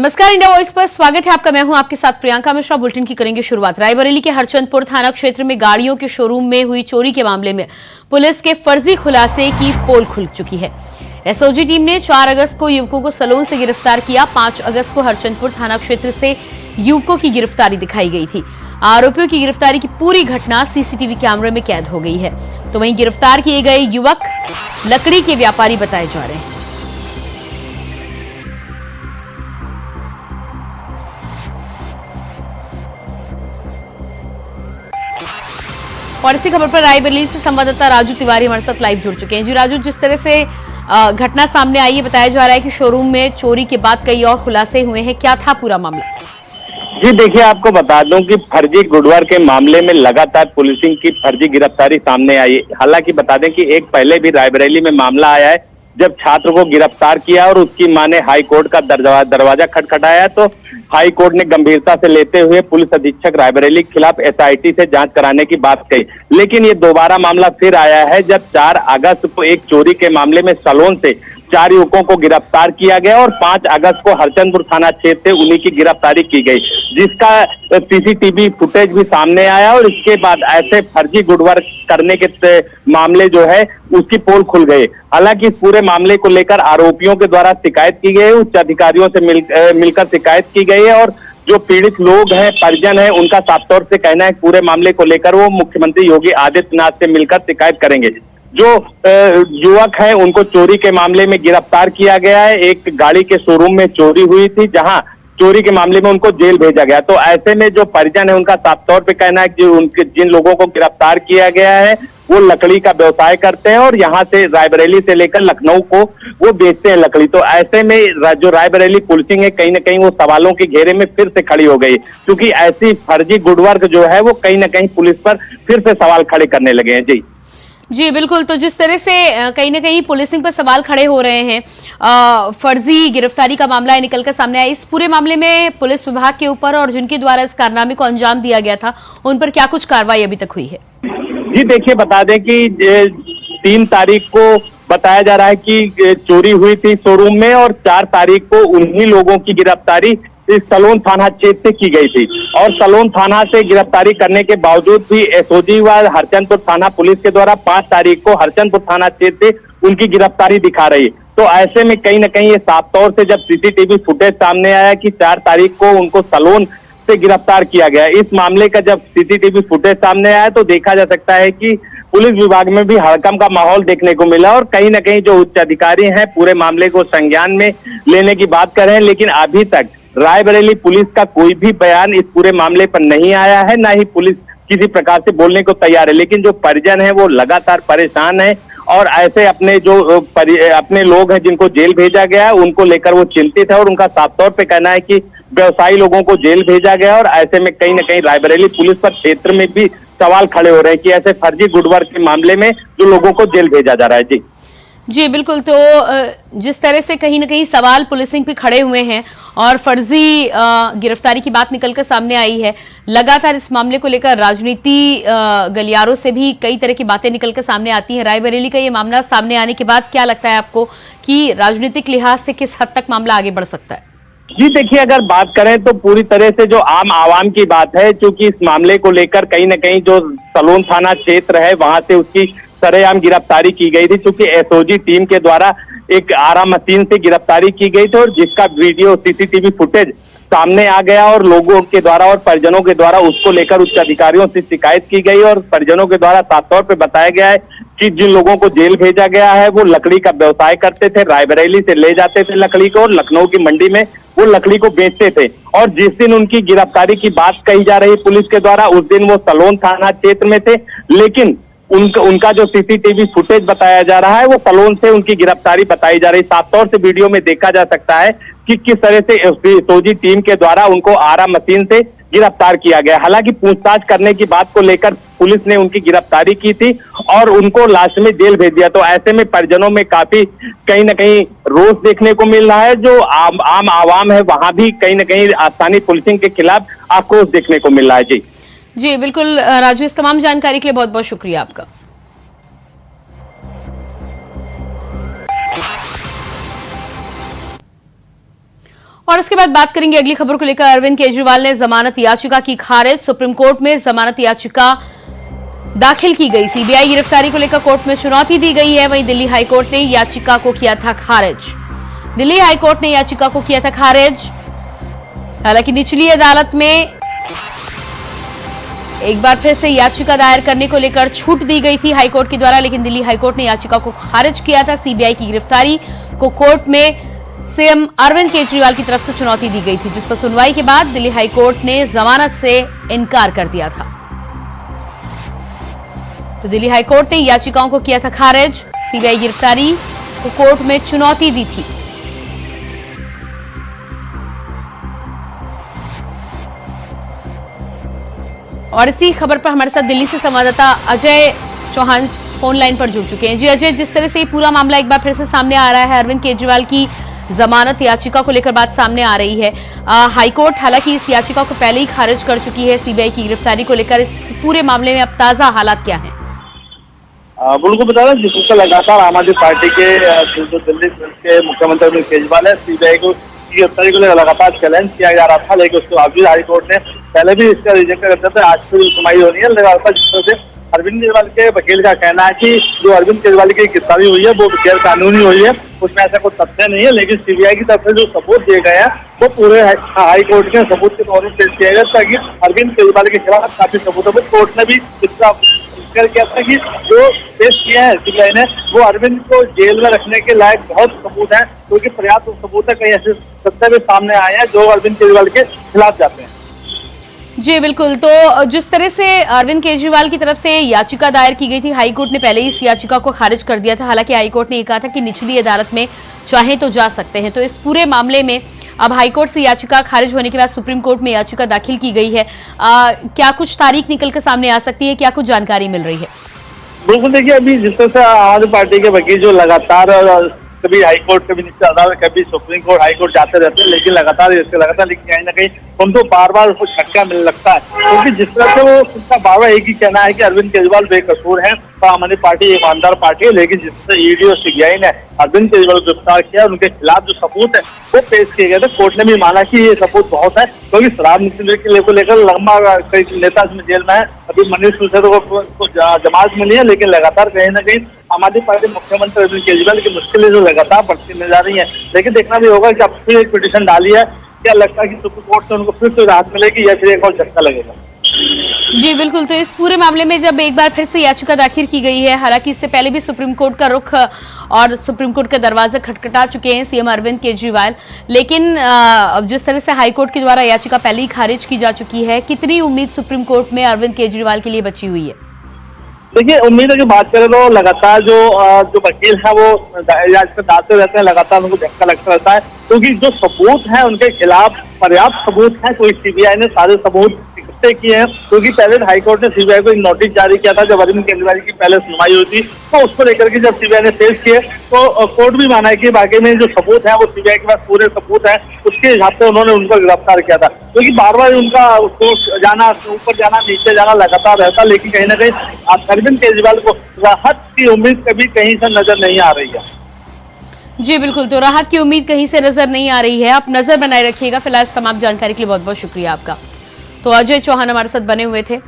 नमस्कार, India voice पर स्वागत है आपका। मैं हूं आपके साथ प्रियंका मिश्रा। बुलेटिन की करेंगे शुरुआत। रायबरेली के हरचंदपुर थाना क्षेत्र में गाड़ियों के शोरूम में हुई चोरी के मामले में पुलिस के फर्जी खुलासे की पोल खुल चुकी है। एसओजी टीम ने 4 अगस्त को युवकों को सलोन से गिरफ्तार किया। 5 अगस्त को हरचंदपुर थाना क्षेत्र से युवकों की गिरफ्तारी दिखाई गई थी। आरोपियों की गिरफ्तारी की पूरी घटना सीसीटीवी कैमरे में कैद हो गई है। तो वहीं गिरफ्तार किए गए युवक लकड़ी के व्यापारी बताए जा रहे हैं। और इसी खबर पर रायबरेली से संवाददाता राजू तिवारी हमारे साथ लाइव जुड़ चुके हैं। जी राजू, जिस तरह से घटना सामने आई है, बताया जा रहा है कि शोरूम में चोरी के बाद कई और खुलासे हुए हैं। क्या था पूरा मामला? जी देखिए, आपको बता दूं कि फर्जी गुडवर के मामले में लगातार पुलिसिंग की फर्जी गिरफ्तारी सामने आई है। हालांकि बता दें कि एक पहले भी रायबरेली में मामला आया है, जब छात्र को गिरफ्तार किया और उसकी मां ने हाई कोर्ट का दरवाजा खटखटाया, तो हाई कोर्ट ने गंभीरता से लेते हुए पुलिस अधीक्षक रायबरेली के खिलाफ एसआईटी से जांच कराने की बात कही। लेकिन ये दोबारा मामला फिर आया है, जब 4 अगस्त को एक चोरी के मामले में सलोन से 4 युवकों को गिरफ्तार किया गया और 5 अगस्त को हरचंदपुर थाना क्षेत्र से उन्हीं की गिरफ्तारी की गई, जिसका सीसीटीवी फुटेज भी सामने आया। और इसके बाद ऐसे फर्जी गुडवर करने के मामले जो है उसकी पोल खुल गए। हालांकि इस पूरे मामले को लेकर आरोपियों के द्वारा शिकायत की गई, उच्च अधिकारियों से मिलकर शिकायत की गई है। और जो पीड़ित लोग हैं, परिजन हैं, उनका साफ तौर से कहना है पूरे मामले को लेकर वो मुख्यमंत्री योगी आदित्यनाथ से मिलकर शिकायत करेंगे। जो युवक हैं उनको चोरी के मामले में गिरफ्तार किया गया है। एक गाड़ी के शोरूम में चोरी हुई थी, जहां चोरी के मामले में उनको जेल भेजा गया। तो ऐसे में जो परिजन है उनका साफ तौर पे कहना है कि उनके जिन लोगों को गिरफ्तार किया गया है वो लकड़ी का व्यवसाय करते हैं और यहाँ से रायबरेली से लेकर लखनऊ को वो बेचते हैं लकड़ी। तो ऐसे में जो रायबरेली पुलिसिंग है, कहीं ना कहीं वो सवालों के घेरे में फिर से खड़ी हो गई, क्योंकि ऐसी फर्जी गुडवर्क जो है वो कहीं ना कहीं पुलिस पर फिर से सवाल खड़े करने लगे हैं। जी बिल्कुल। तो जिस तरह से कहीं ना कहीं पुलिसिंग पर सवाल खड़े हो रहे हैं, फर्जी गिरफ्तारी का मामला है निकलकर सामने आया, इस पूरे मामले में पुलिस विभाग के ऊपर और जिनके द्वारा इस कारनामे को अंजाम दिया गया था उन पर क्या कुछ कार्रवाई अभी तक हुई है? जी देखिए, बता दें कि 3 तारीख को बताया जा रहा है कि चोरी हुई थी शोरूम में और 4 तारीख को उन्हीं लोगों की गिरफ्तारी इस सलोन थाना क्षेत्र से की गई थी। और सलोन थाना से गिरफ्तारी करने के बावजूद भी एसओजी व हरचंदपुर थाना पुलिस के द्वारा 5 तारीख को हरचंदपुर थाना क्षेत्र से उनकी गिरफ्तारी दिखा रही। तो ऐसे में कहीं ना कहीं ये साफ तौर से जब सीसीटीवी फुटेज सामने आया कि 4 तारीख को उनको सलोन से गिरफ्तार किया गया, इस मामले का जब सीसीटीवी फुटेज सामने आया तो देखा जा सकता है कि पुलिस विभाग में भी हड़कंप का माहौल देखने को मिला। और कहीं ना कहीं जो उच्च अधिकारी हैं पूरे मामले को संज्ञान में लेने की बात कर रहे हैं, लेकिन अभी तक रायबरेली पुलिस का कोई भी बयान इस पूरे मामले पर नहीं आया है, ना ही पुलिस किसी प्रकार से बोलने को तैयार है। लेकिन जो परिजन है वो लगातार परेशान है और ऐसे अपने लोग हैं जिनको जेल भेजा गया है उनको लेकर वो चिंतित है। और उनका साफ तौर पे कहना है कि व्यवसायी लोगों को जेल भेजा गया और ऐसे में कहीं ना कहीं रायबरेली पुलिस पर क्षेत्र में भी सवाल खड़े हो रहे हैं कि ऐसे फर्जी गुडवर्क के मामले में जो लोगों को जेल भेजा जा रहा है। जी बिल्कुल। तो जिस तरह से कहीं ना कहीं सवाल पुलिसिंग पे खड़े हुए हैं और फर्जी गिरफ्तारी की बात निकलकर सामने आई है, लगातार इस मामले को लेकर राजनीति गलियारों से भी कई तरह की बातें निकलकर सामने आती हैं। रायबरेली का ये मामला सामने आने के बाद क्या लगता है आपको कि राजनीतिक लिहाज से किस हद तक मामला आगे बढ़ सकता है? जी देखिए, अगर बात करें तो पूरी तरह से जो आम आवाम की बात है, क्योंकि इस मामले को लेकर कहीं ना कहीं जो सलोन थाना क्षेत्र है वहां से उसकी सरेआम गिरफ्तारी की गई थी, क्योंकि एसओजी टीम के द्वारा एक आरा मशीन से गिरफ्तारी की गई थी और जिसका वीडियो सीसीटीवी फुटेज सामने आ गया और लोगों के द्वारा और परिजनों के द्वारा उसको लेकर उच्च अधिकारियों से शिकायत की गई। और परिजनों के द्वारा साफ तौर पे बताया गया है कि जिन लोगों को जेल भेजा गया है वो लकड़ी का व्यवसाय करते थे, रायबरेली से ले जाते थे लकड़ी को और लखनऊ की मंडी में वो लकड़ी को बेचते थे। और जिस दिन उनकी गिरफ्तारी की बात कही जा रही पुलिस के द्वारा, उस दिन वो सलोन थाना क्षेत्र में थे, लेकिन उनका जो सीसीटीवी फुटेज बताया जा रहा है वो सलोन से उनकी गिरफ्तारी बताई जा रही। साफ तौर से वीडियो में देखा जा सकता है कि किस तरह से एसओजी टीम के द्वारा उनको आरा मशीन से गिरफ्तार किया गया। हालांकि पूछताछ करने की बात को लेकर पुलिस ने उनकी गिरफ्तारी की थी और उनको लास्ट में जेल भेज दिया। तो ऐसे में परिजनों में काफी कहीं ना कहीं रोष देखने को मिल रहा है। जो आम आवाम है वहां भी कहीं ना कहीं स्थानीय पुलिसिंग के खिलाफ आक्रोश देखने को मिल रहा है। जी बिल्कुल राजू, इस तमाम जानकारी के लिए बहुत बहुत शुक्रिया आपका। और इसके बाद बात करेंगे अगली खबर को लेकर। अरविंद केजरीवाल ने जमानत याचिका की खारिज। सुप्रीम कोर्ट में जमानत याचिका दाखिल की गई। सीबीआई गिरफ्तारी को लेकर कोर्ट में चुनौती दी गई है। वहीं दिल्ली हाईकोर्ट ने याचिका को किया था खारिज। दिल्ली हाईकोर्ट ने याचिका को किया था खारिज। हालांकि निचली अदालत में एक बार फिर से याचिका दायर करने को लेकर छूट दी गई थी हाईकोर्ट के द्वारा, लेकिन दिल्ली हाईकोर्ट ने याचिका को खारिज किया था। सीबीआई की गिरफ्तारी को कोर्ट में सीएम अरविंद केजरीवाल की तरफ से चुनौती दी गई थी, जिस पर सुनवाई के बाद दिल्ली हाईकोर्ट ने जमानत से इनकार कर दिया था। तो दिल्ली हाईकोर्ट ने याचिकाओं को किया था खारिज। सीबीआई गिरफ्तारी को कोर्ट में चुनौती दी थी। और इसी खबर पर हमारे साथ दिल्ली से संवाददाता अजय चौहान फोन लाइन पर जुड़ चुके हैं। जी अजय, जिस तरह से ये पूरा मामला एक बार फिर से सामने आ रहा है, अरविंद केजरीवाल की जमानत याचिका को लेकर बात सामने आ रही है। हाईकोर्ट हालांकि इस याचिका को पहले ही खारिज कर चुकी है। सीबीआई की गिरफ्तारी को लेकर इस पूरे मामले में अब ताजा हालात क्या हैं? बिल्कुल बता रहा जिससे लगातार आम आदमी पार्टी के जो दिल्ली के मुख्यमंत्री अरविंद केजरीवाल है, सीबीआई को गिरफ्तारी को लेकर लगातार चैलेंज किया जा रहा था, लेकिन उसके बावजूद हाईकोर्ट ने पहले भी इसका रिजेक्ट कर दिया था। आज फिर सुनवाई होनी है। लगातार जिस तरह से अरविंद केजरीवाल के वकील का कहना है कि जो अरविंद केजरीवाल की गिरफ्तारी हुई है वो गैर कानूनी हुई है, उसमें ऐसा कोई तथ्य नहीं है। लेकिन सीबीआई की तरफ से जो सबूत दिए गए हैं वो पूरे हाईकोर्ट के सबूत के तौर पर पेश किया गया, ताकि अरविंद केजरीवाल के खिलाफ काफी सबूत है। कोर्ट ने भी इसका किया था कि जो पेश किया है सीबीआई ने वो अरविंद को जेल में रखने के लायक बहुत सबूत है, क्योंकि पर्याप्त सबूत है। कई ऐसे तथ्य भी सामने आए हैं जो अरविंद केजरीवाल के खिलाफ जाते हैं। जी बिल्कुल। तो जिस तरह से अरविंद केजरीवाल की तरफ से याचिका दायर की गई थी, हाईकोर्ट ने पहले ही इस याचिका को खारिज कर दिया था। हालांकि हाईकोर्ट ने यह कहा था कि निचली अदालत में चाहे तो जा सकते हैं। तो इस पूरे मामले में अब हाईकोर्ट से याचिका खारिज होने के बाद सुप्रीम कोर्ट में याचिका दाखिल की गई है। क्या कुछ तारीख निकल कर सामने आ सकती है? क्या कुछ जानकारी मिल रही है? बिल्कुल, देखिए अभी जिस तरह से आम आदमी पार्टी के वकील जो लगातार कभी हाईकोर्ट, कभी नीचे अदालत, कभी सुप्रीम कोर्ट, हाईकोर्ट जाते रहते हैं, लेकिन लगातार लेकिन कहीं ना कहीं उनको बार बार उसको झटका मिलने लगता है, क्योंकि जिस तरह से वो उसका बार बार एक ही कहना है कि अरविंद केजरीवाल बेकसूर है और आम आदमी पार्टी ईमानदार पार्टी है। लेकिन जिस तरह ईडी और सीबीआई ने अरविंद केजरीवाल को गिरफ्तार किया, उनके खिलाफ जो सबूत है वो पेश किए गए थे। कोर्ट ने भी माना कि ये सबूत बहुत है, क्योंकि शराब नीति को लेकर लंबा कई नेता इसमें जेल में है। अभी मनीष सिसोदिया को जमानत मिली है, लेकिन लगातार कहीं ना कहीं आम आदमी पार्टी मुख्यमंत्री अरविंद केजरीवाल की मुश्किलें जो लगातार बढ़ती नजर आ रही है। लेकिन देखना भी होगा कि अब फिर एक पिटीशन डाली है, क्या लगता है कि सुप्रीम कोर्ट से उनको फिर से राहत मिलेगी या फिर एक और झटका लगेगा? जी बिल्कुल। तो इस पूरे मामले में जब एक बार फिर से याचिका दाखिल की गई है, हालांकि इससे पहले भी सुप्रीम कोर्ट का रुख और सुप्रीम कोर्ट के दरवाजे खटखटा चुके हैं सीएम अरविंद केजरीवाल, लेकिन जिस तरह से हाईकोर्ट के द्वारा याचिका पहले ही खारिज की जा चुकी है, कितनी उम्मीद सुप्रीम कोर्ट में अरविंद केजरीवाल के लिए बची हुई है? देखिए, उम्मीद की बात करें तो लगातार जो वकील है वो याचिका डालते रहते हैं, लगातार उनको झटका लगता रहता है, क्योंकि जो सबूत है उनके खिलाफ पर्याप्त सबूत है। कोई सीबीआई ने सारे सबूत किए हैं, क्योंकि पहले हाईकोर्ट ने सीबीआई को एक नोटिस जारी किया था जब अरविंद केजरीवाल की पहले सुनवाई हुई थी, तो उसको लेकर के जब सीबीआई ने पेश किए तो कोर्ट भी माना है कि बाकी में जो सबूत है वो सीबीआई के पास पूरे सबूत है, उसके हिसाब से उन्होंने उनको गिरफ्तार किया था। क्योंकि बार बार उनका उसको जाना, ऊपर जाना, नीचे जाना लगातार रहता, लेकिन कहीं ना कहीं अरविंद केजरीवाल को राहत की उम्मीद कभी कहीं से नजर नहीं आ रही है। जी बिल्कुल। तो राहत की उम्मीद कहीं से नजर नहीं आ रही है। आप नजर बनाए रखिएगा। फिलहाल इस तमाम जानकारी के लिए बहुत बहुत शुक्रिया आपका। तो अजय चौहान हमारे साथ बने हुए थे।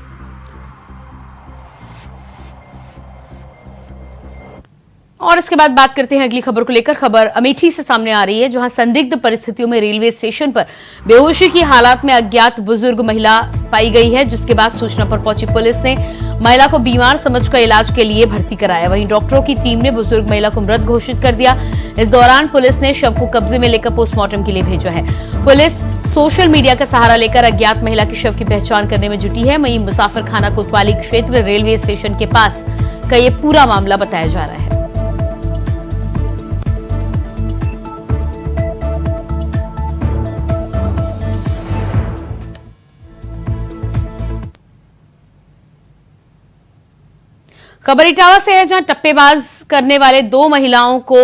और इसके बाद बात करते हैं अगली खबर को लेकर। खबर अमेठी से सामने आ रही है, जहां संदिग्ध परिस्थितियों में रेलवे स्टेशन पर बेहोशी की हालत में अज्ञात बुजुर्ग महिला पाई गई है, जिसके बाद सूचना पर पहुंची पुलिस ने महिला को बीमार समझकर इलाज के लिए भर्ती कराया। वहीं डॉक्टरों की टीम ने बुजुर्ग महिला को मृत घोषित कर दिया। इस दौरान पुलिस ने शव को कब्जे में लेकर पोस्टमार्टम के लिए भेजा है। पुलिस सोशल मीडिया का सहारा लेकर अज्ञात महिला के शव की पहचान करने में जुटी है। वहीं मुसाफिर खाना कोतवाली क्षेत्र रेलवे स्टेशन के पास का ये पूरा मामला बताया जा रहा है। खबर इटावा से है, जहां टप्पेबाज करने वाले 2 महिलाओं को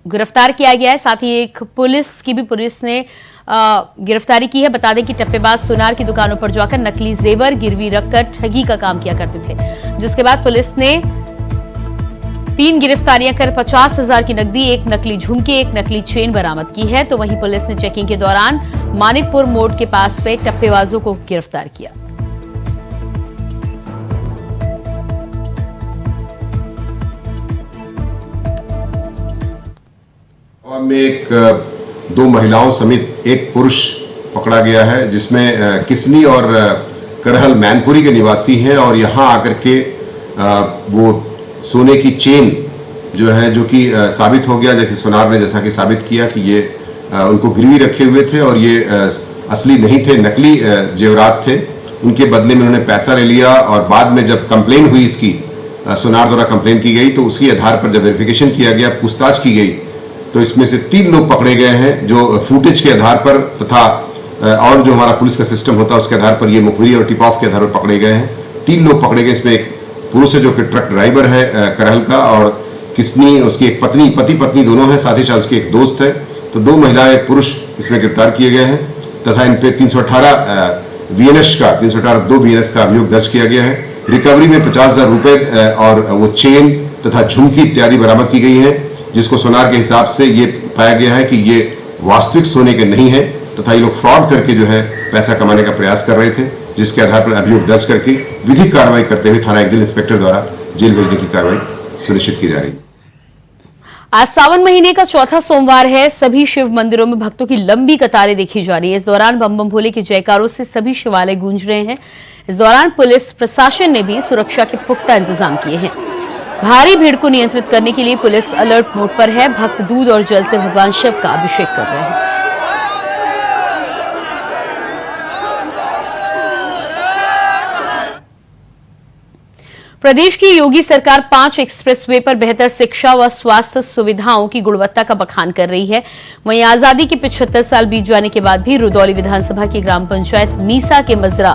गिरफ्तार किया गया है। साथ ही एक पुलिस ने गिरफ्तारी की है। बता दें कि टप्पेबाज सुनार की दुकानों पर जाकर नकली जेवर गिरवी रखकर ठगी का काम किया करते थे, जिसके बाद पुलिस ने 3 गिरफ्तारियां कर 50,000 की नकदी, एक नकली झुमके, एक नकली चेन बरामद की है। तो वहीं पुलिस ने चेकिंग के दौरान मानिकपुर मोड़ के पास पे टप्पेबाजों को गिरफ्तार किया। और में एक 2 महिलाओं समेत एक पुरुष पकड़ा गया है, जिसमें किसनी और करहल मैनपुरी के निवासी हैं और यहाँ आकर के वो सोने की चेन जो है, जो कि साबित हो गया, जैसे सोनार ने जैसा कि साबित किया कि ये उनको गिरवी रखे हुए थे और ये असली नहीं थे, नकली जेवरात थे। उनके बदले में उन्होंने पैसा ले लिया और बाद में जब कंप्लेन हुई, इसकी सोनार द्वारा कंप्लेन की गई, तो उसी आधार पर जब वेरिफिकेशन किया गया, पूछताछ की गई, तो इसमें से 3 लोग पकड़े गए हैं, जो फुटेज के आधार पर तथा और जो हमारा पुलिस का सिस्टम होता है उसके आधार पर ये मुखबिरी और टिप ऑफ के आधार पर पकड़े गए हैं। 3 लोग पकड़े गए। इसमें एक पुरुष है जो कि ट्रक ड्राइवर है करहल का, और किसनी उसकी एक पत्नी, पति पत्नी दोनों हैं, साथ ही साथ उसकी एक दोस्त है। तो 2 महिलाएं, एक पुरुष इसमें गिरफ्तार किए गए हैं तथा इन पे 318 VNS का 2 VNS का अभियोग दर्ज किया गया है। रिकवरी में 50,000 रुपए और वो चेन तथा झुमकी इत्यादि बरामद की गई है, जिसको सोनार के हिसाब से ये पाया गया है कि ये वास्तविक सोने के नहीं है तथा ये लोग फ्रॉड करके जो है पैसा कमाने का प्रयास कर रहे थे, जिसके आधार पर अभियोग दर्ज करके विधिक कार्रवाई करते हुए थाना 1 दिल इंस्पेक्टर द्वारा जेल भेजने की कार्रवाई सुनिश्चित की जा रही है। आज सावन महीने का चौथा सोमवार है। सभी शिव मंदिरों में भक्तों की लंबी कतारें देखी जा रही है। इस दौरान बम बम भोले के जयकारों से सभी शिवालय गूंज रहे हैं। इस दौरान पुलिस प्रशासन ने भी सुरक्षा के पुख्ता इंतजाम किए हैं। भारी भीड़ को नियंत्रित करने के लिए पुलिस अलर्ट मोड पर है। भक्त दूध और जल से भगवान शिव का अभिषेक कर रहे हैं। प्रदेश की योगी सरकार 5 एक्सप्रेसवे पर बेहतर शिक्षा व स्वास्थ्य सुविधाओं की गुणवत्ता का बखान कर रही है। वहीं आजादी के 75 साल बीत जाने के बाद भी रुदौली विधानसभा की ग्राम पंचायत मीसा के मजरा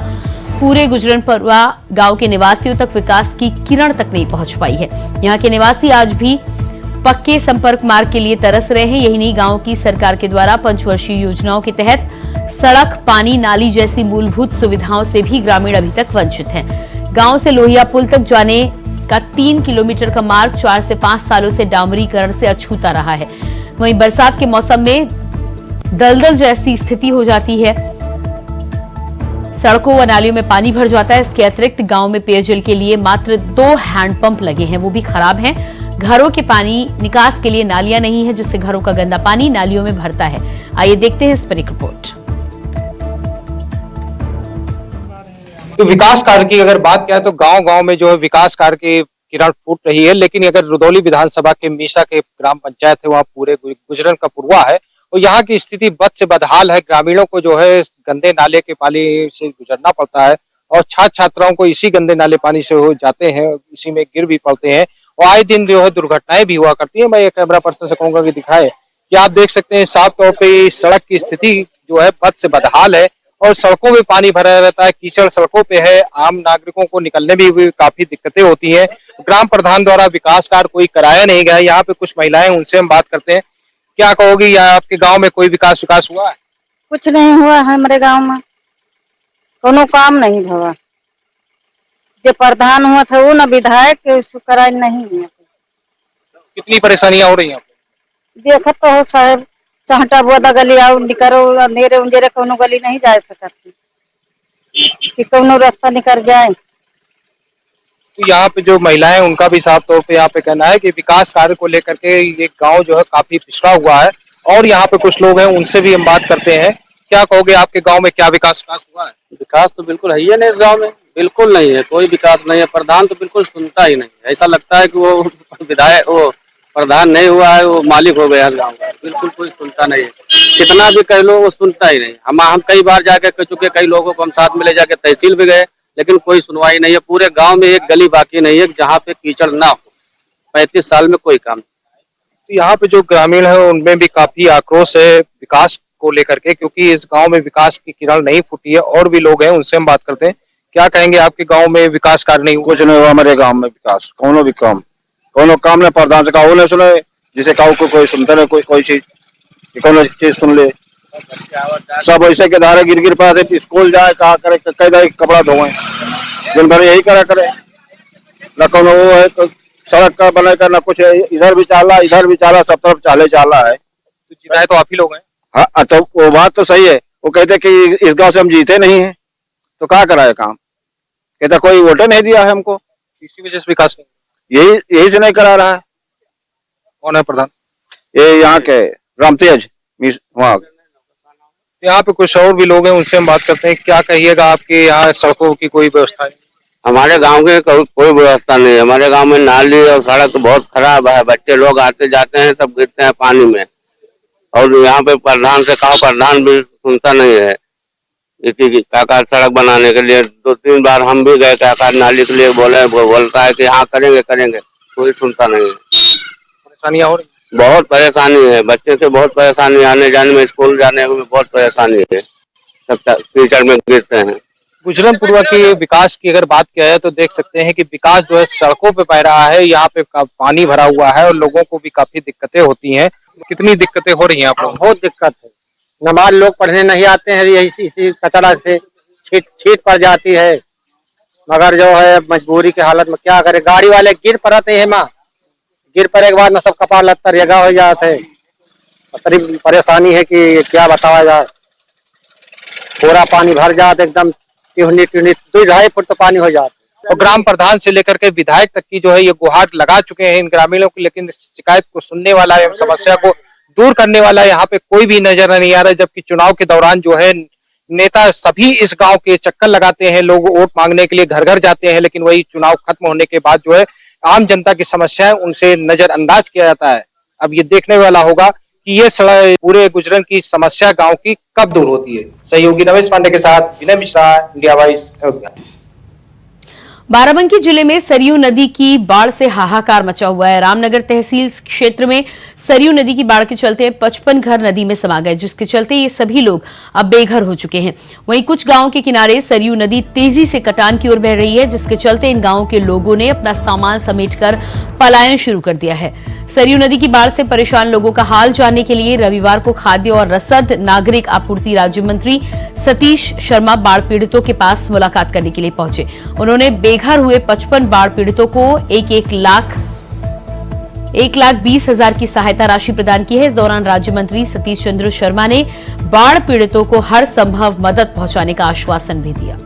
पूरे गुजरनपुरा गांव के निवासियों तक विकास की किरण तक नहीं पहुंच पाई है। यहां के निवासी आज भी पक्के संपर्क मार्ग के लिए तरस रहे हैं। यही नहीं, गांव की सरकार के द्वारा पंचवर्षीय योजनाओं के तहत सड़क, पानी, नाली जैसी मूलभूत सुविधाओं से भी ग्रामीण अभी तक वंचित हैं। गांव से लोहिया पुल तक जाने का 3 किलोमीटर का मार्ग 4 से 5 सालों से डामरीकरण से अछूता रहा है। वहीं बरसात के मौसम में दलदल जैसी स्थिति हो जाती है। सड़कों व नालियों में पानी भर जाता है। इसके अतिरिक्त गांव में पेयजल के लिए मात्र 2 हैंडपंप लगे हैं, वो भी खराब हैं। घरों के पानी निकास के लिए नालियां नहीं है, जिससे घरों का गंदा पानी नालियों में भरता है। आइए देखते हैं इस पर एक रिपोर्ट। तो विकास कार्य की अगर बात किया तो गांव-गांव में जो है विकास कार्य की किरण फूट रही है, लेकिन अगर रुदौली विधानसभा के मीसा के ग्राम पंचायत है, वहाँ पूरे गुजरन का पुरवा है और यहाँ की स्थिति बद से बदहाल है। ग्रामीणों को जो है गंदे नाले के पानी से गुजरना पड़ता है और छात्र छात्राओं को इसी गंदे नाले पानी से हो जाते हैं, इसी में गिर भी पड़ते हैं और आए दिन जो है दुर्घटनाएं भी हुआ करती है। मैं एक कैमरा पर्सन से कहूंगा कि दिखाए कि आप देख सकते हैं साफ तौर पे सड़क की स्थिति जो है बद से बदहाल है और सड़कों में पानी भरा रहता है, कीचड़ सड़कों पे है। आम नागरिकों को निकलने में भी काफी दिक्कतें होती हैं। ग्राम प्रधान द्वारा विकास कार्य कोई कराया नहीं गया। यहाँ पे कुछ महिलाएं, उनसे हम बात करते हैं। क्या कहोगी, यहाँ आपके गांव में कोई विकास हुआ है? कुछ नहीं हुआ है हमारे गांव में, कोनो काम नहीं हुआ। जो प्रधान हुआ था वो न विधायक कराई नहीं है। कितनी परेशानियां हो रही हैं? देखो तो हो साहब, चाहटा बोदा गली आओ निकरो, अंधेरे उंजेरे कोनो गली नहीं जा सकती कि कोनो रास्ता निकल जाए। तो यहाँ पे जो महिलाएं, उनका भी साफ तौर पे यहाँ पे कहना है कि विकास कार्य को लेकर के ये गांव जो है काफी पिछड़ा हुआ है और यहाँ पे कुछ लोग हैं, उनसे भी हम बात करते हैं। क्या कहोगे, आपके गांव में क्या विकास हुआ है? विकास तो बिल्कुल है ही नहीं, इस गांव में बिल्कुल नहीं है, कोई विकास नहीं है। प्रधान तो बिल्कुल सुनता ही नहीं, ऐसा लगता है कि वो विधायक, वो प्रधान नहीं हुआ है, वो मालिक हो गया गाँव का। बिल्कुल कोई सुनता नहीं है, कितना भी कह लो वो सुनता ही नहीं। हम कई बार जाके कह चुके, कई लोगों को हम साथ में ले जाके तहसील भी गए, लेकिन कोई सुनवाई नहीं है। पूरे गांव में एक गली बाकी नहीं है जहाँ पे कीचड़ ना हो। 35 साल में कोई काम। तो यहाँ पे जो ग्रामीण है उनमें भी काफी आक्रोश है विकास को लेकर के, क्योंकि इस गांव में विकास की किरण नहीं फूटी है। और भी लोग हैं, उनसे हम बात करते हैं। क्या कहेंगे, आपके गांव में विकास कार्य नहीं हुआ? कुछ नहीं हुआ हमारे गांव में विकास, कोनो काम ने प्रधान से कहा नहीं सुने, जिसे कहा को कोई सुनता नहीं, कोई चीज कोनो चीज सुन ले। सब ऐसे के धारे गिर पाते, स्कूल जाए कहा करे, कई कपड़ा धोए, दिन भर यही करा करे। न कोनो वो है, सड़क का बनाकर ना कुछ, इधर भी चाला सब तरफ चाला है। तो जिताए तो आप ही लोग हैं। हाँ, तो वो बात तो सही है। वो कहते कि इस गांव से हम जीते नहीं है, तो क्या कराए काम। कहता कोई वोटे नहीं दिया है हमको, इसी वजह से विकास नहीं। यही से नहीं करा रहा है। कौन है प्रधान? ये यहाँ के रामतेज वहाँ। यहाँ पे कुछ और भी लोग हैं, उनसे हम बात करते हैं। क्या कहिएगा, आपके यहाँ सड़कों की कोई व्यवस्था है? हमारे गांव के कोई व्यवस्था नहीं है। हमारे गांव में नाली और सड़क बहुत खराब है। बच्चे लोग आते जाते हैं, सब गिरते हैं पानी में। और यहाँ पे प्रधान से कहा, प्रधान भी सुनता नहीं है। काका सड़क बनाने के लिए 2-3 बार हम भी गए, काका नाली के लिए बोलता है कि हाँ करेंगे, कोई सुनता नहीं है। परेशानियां हो रही? बहुत परेशानी है, बच्चे से बहुत परेशानी, आने जाने में, स्कूल जाने में बहुत परेशानी है। सब कीचड़ में गिरते हैं। गुजरनपुरवा के विकास की अगर बात किया जाए तो देख सकते हैं कि विकास जो है सड़कों पे बह रहा है। यहाँ पे पानी भरा हुआ है और लोगों को भी काफी दिक्कतें होती हैं। कितनी दिक्कतें हो रही हैं आप लोग? बहुत दिक्कत है। नमाज लोग पढ़ने नहीं आते हैं, इसी कचरा से छीट पड़ जाती है। मगर जो है मजबूरी की हालत में क्या करे, गाड़ी वाले गिर पड़ते हैं माँ, गिर पड़े के बाद न सब कपार लत्तर जगह हो जाते है। परेशानी है कि क्या बताया जाए। पूरा पानी भर जाता एकदम, 2-2.5 फुट तो पानी हो जाता। और ग्राम प्रधान से लेकर के विधायक तक की जो है ये गुहार लगा चुके हैं इन ग्रामीणों की, लेकिन शिकायत को सुनने वाला एवं समस्या को दूर करने वाला यहाँ पे कोई भी नजर नहीं आ रहा। जबकि चुनाव के दौरान जो है नेता सभी इस गांव के चक्कर लगाते हैं, लोग वोट मांगने के लिए घर घर जाते हैं, लेकिन वही चुनाव खत्म होने के बाद जो है आम जनता की समस्याएं उनसे नजरअंदाज किया जाता है। अब ये देखने वाला होगा कि ये पूरे गुजरन की समस्या गांव की कब दूर होती है। सहयोगी नवेश पांडे के साथ विनय मिश्रा, इंडिया वॉइस, अयोध्या। बाराबंकी जिले में सरयू नदी की बाढ़ से हाहाकार मचा हुआ है। रामनगर तहसील क्षेत्र में सरयू नदी की बाढ़ के चलते 55 घर नदी में समा गए, जिसके चलते ये सभी लोग अब बेघर हो चुके हैं। वहीं कुछ गांवों के किनारे सरयू नदी तेजी से कटान की ओर बह रही है, जिसके चलते इन गांवों के लोगों ने अपना सामान समेटकर पलायन शुरू कर दिया है। सरयू नदी की बाढ़ से परेशान लोगों का हाल जानने के लिए रविवार को खाद्य और रसद नागरिक आपूर्ति राज्य मंत्री सतीश शर्मा बाढ़ पीड़ितों के पास मुलाकात करने के लिए पहुंचे। उन्होंने बेघर हुए 55 बाढ़ पीड़ितों को 1,20,000 की सहायता राशि प्रदान की है। इस दौरान राज्य मंत्री सतीश चंद्र शर्मा ने बाढ़ पीड़ितों को हर संभव मदद पहुंचाने का आश्वासन भी दिया।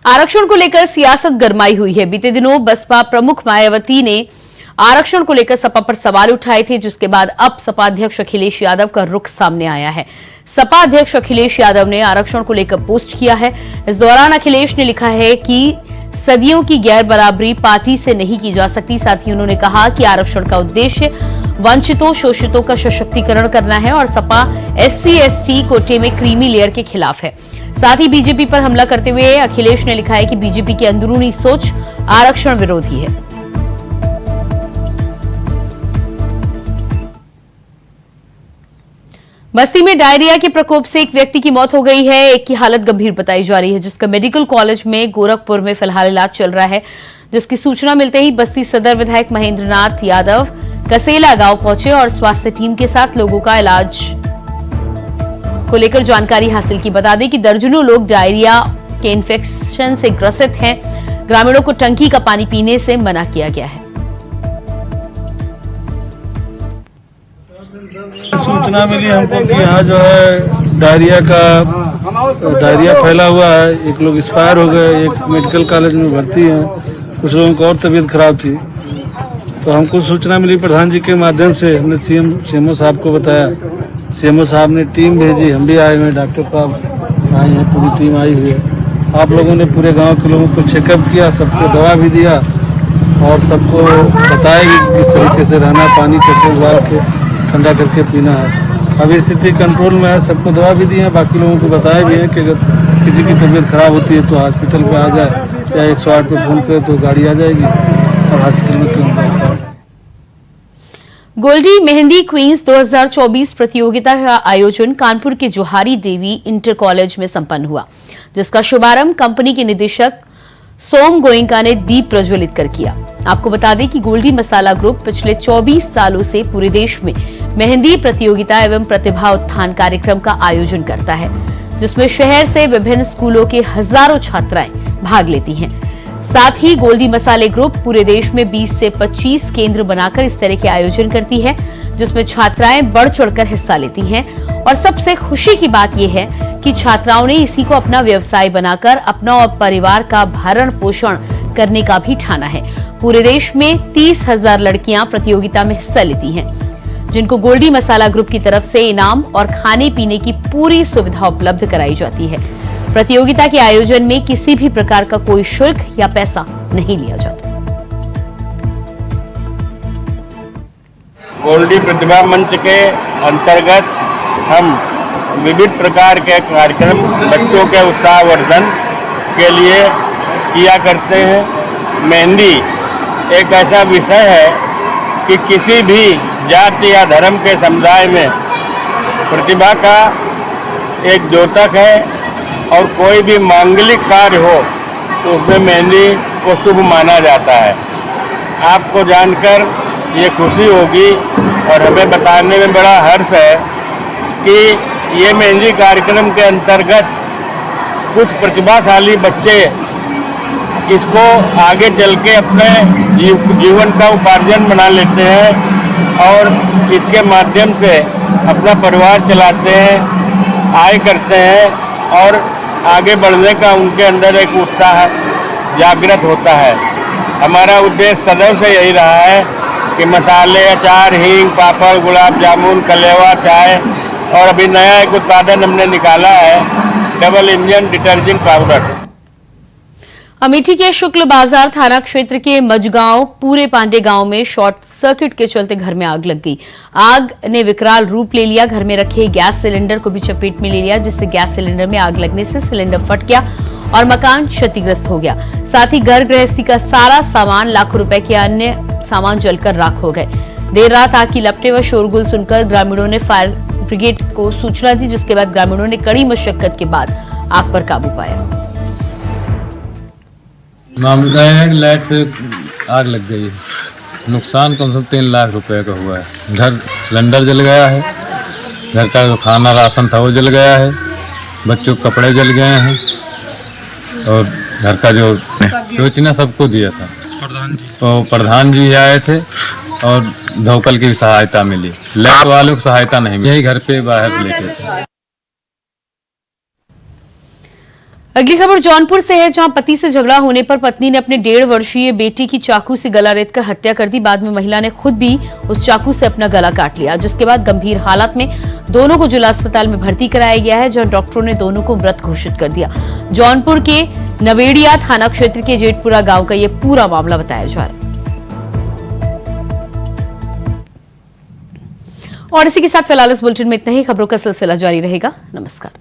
आरक्षण को लेकर सियासत गरमाई हुई है। बीते दिनों बसपा प्रमुख मायावती ने आरक्षण को लेकर सपा पर सवाल उठाए थे, जिसके बाद अब सपा अध्यक्ष अखिलेश यादव का रुख सामने आया है। सपा अध्यक्ष अखिलेश यादव ने आरक्षण को लेकर पोस्ट किया है। इस दौरान अखिलेश ने लिखा है कि सदियों की गैर बराबरी पार्टी से नहीं की जा सकती। साथ ही उन्होंने कहा कि आरक्षण का उद्देश्य वंचितों शोषितों का सशक्तिकरण करना है और सपा SC/ST कोटे में क्रीमी लेयर के खिलाफ है। साथ ही बीजेपी पर हमला करते हुए अखिलेश ने लिखा है कि बीजेपी की अंदरूनी सोच आरक्षण विरोधी है। बस्ती में डायरिया के प्रकोप से एक व्यक्ति की मौत हो गई है। एक की हालत गंभीर बताई जा रही है, जिसका मेडिकल कॉलेज में गोरखपुर में फिलहाल इलाज चल रहा है। जिसकी सूचना मिलते ही बस्ती सदर विधायक महेंद्र नाथ यादव कसेला गांव पहुंचे और स्वास्थ्य टीम के साथ लोगों का इलाज को लेकर जानकारी हासिल की। बता दें कि दर्जनों लोग डायरिया के इन्फेक्शन से ग्रसित हैं। ग्रामीणों को टंकी का पानी पीने से मना किया गया है। सूचना मिली हमको कि यहाँ जो है डायरिया फैला हुआ है। एक लोग एक्सपायर हो गए, एक मेडिकल कॉलेज में भर्ती हैं, कुछ लोगों को और तबीयत खराब थी। तो हमको सूचना मिली प्रधान जी के माध्यम से, हमने CMO साहब को बताया। CMO साहब ने टीम भेजी, हम भी आए हुए, डॉक्टर साहब आए हैं, पूरी टीम आई हुई है। आप लोगों ने पूरे गांव के लोगों को चेकअप किया, सबको दवा भी दिया और सबको बताया कि किस तरीके से रहना, पानी कैसे उबाल के ठंडा करके पीना है। अभी स्थिति कंट्रोल में है, सबको दवा भी दी है। बाकी लोगों को बताया भी है कि अगर किसी की तबीयत खराब होती है तो हॉस्पिटल पे आ जाए या 108 पे फोन करे तो गाड़ी आ जाएगी और हॉस्पिटल में तुरंत पहुंचा। गोल्डी मेहंदी क्वींस 2024 प्रतियोगिता का आयोजन कानपुर के जोहारी देवी इंटर कॉलेज में संपन्न हुआ, जिसका शुभारंभ कंपनी के निदेशक सोम गोयनका ने दीप प्रज्वलित कर किया। आपको बता दें कि गोल्डी मसाला ग्रुप पिछले 24 सालों से पूरे देश में मेहंदी प्रतियोगिता एवं प्रतिभा उत्थान कार्यक्रम का आयोजन करता है, जिसमें शहर से विभिन्न स्कूलों के हजारों छात्राएं भाग लेती हैं। साथ ही गोल्डी मसाले ग्रुप पूरे देश में 20 से 25 केंद्र बनाकर इस तरह के आयोजन करती है, जिसमें छात्राएं बढ़ चढ़कर हिस्सा लेती हैं। और सबसे खुशी की बात यह है कि छात्राओं ने इसी को अपना व्यवसाय बनाकर अपना और परिवार का भरण पोषण करने का भी ठाना है। पूरे देश में 30,000 लड़कियां प्रतियोगिता में हिस्सा लेती हैं, जिनको गोल्डी मसाला ग्रुप की तरफ से इनाम और खाने पीने की पूरी सुविधा उपलब्ध कराई जाती है। प्रतियोगिता के आयोजन में किसी भी प्रकार का कोई शुल्क या पैसा नहीं लिया जाता। गोल्डी प्रतिभा मंच के अंतर्गत हम विविध प्रकार के कार्यक्रम बच्चों के उत्साहवर्धन के लिए किया करते हैं। मेहंदी एक ऐसा विषय है कि किसी भी जाति या धर्म के समुदाय में प्रतिभा का एक द्योतक है, और कोई भी मांगलिक कार्य हो तो उसमें मेहंदी को शुभ माना जाता है। आपको जानकर ये खुशी होगी और हमें बताने में बड़ा हर्ष है कि ये मेहंदी कार्यक्रम के अंतर्गत कुछ प्रतिभाशाली बच्चे इसको आगे चल के अपने जीवन का उपार्जन बना लेते हैं और इसके माध्यम से अपना परिवार चलाते हैं, आय करते हैं और आगे बढ़ने का उनके अंदर एक उत्साह जागृत होता है। हमारा उद्देश्य सदैव से यही रहा है कि मसाले, अचार, हींग, पापड़, गुलाब जामुन, कलेवा, चाय और अभी नया एक उत्पादन हमने निकाला है, double engine detergent powder. Amethi के शुक्ल बाजार थाना क्षेत्र के मजगांव पूरे पांडे गांव में शॉर्ट सर्किट के चलते घर में आग लग गई। आग ने विकराल रूप ले लिया। घर में रखे गैस सिलेंडर को भी चपेट में ले लिया, जिससे गैस सिलेंडर में आग लगने से सिलेंडर फट गया और मकान क्षतिग्रस्त हो गया। साथ ही घर गृहस्थी का सारा सामान, लाखों रुपए के अन्य सामान जलकर राख हो गए। देर रात आग की लपटें व शोरगुल सुनकर ग्रामीणों ने फायर ब्रिगेड को सूचना दी, जिसके बाद ग्रामीणों ने कड़ी मशक्कत के बाद आग पर काबू पाया। मामला है कि लाइट से आग लग गई है। नुकसान कम से कम 3 लाख रुपए का हुआ है। घर सिलेंडर जल गया है, घर का जो खाना राशन था वो जल गया है, बच्चों के कपड़े जल गए हैं और घर का जो सूचना सबको दिया था। तो प्रधान जी आए थे और धोकल की सहायता मिली, लाइट वालों की सहायता नहीं मिली, यही घर पे बाहर लेके थे। अगली खबर जौनपुर से है, जहां पति से झगड़ा होने पर पत्नी ने अपने 1.5 वर्षीय बेटी की चाकू से गला रेतकर हत्या कर दी। बाद में महिला ने खुद भी उस चाकू से अपना गला काट लिया, जिसके बाद गंभीर हालत में दोनों को जिला अस्पताल में भर्ती कराया गया है, जहां डॉक्टरों ने दोनों को मृत घोषित कर दिया। जौनपुर के नवेड़िया थाना क्षेत्र के जेठपुरा गांव का यह पूरा मामला बताया जा रहा है। और इसी के साथ फिलहाल इस बुलेटिन में इतना ही। खबरों का सिलसिला जारी रहेगा। नमस्कार।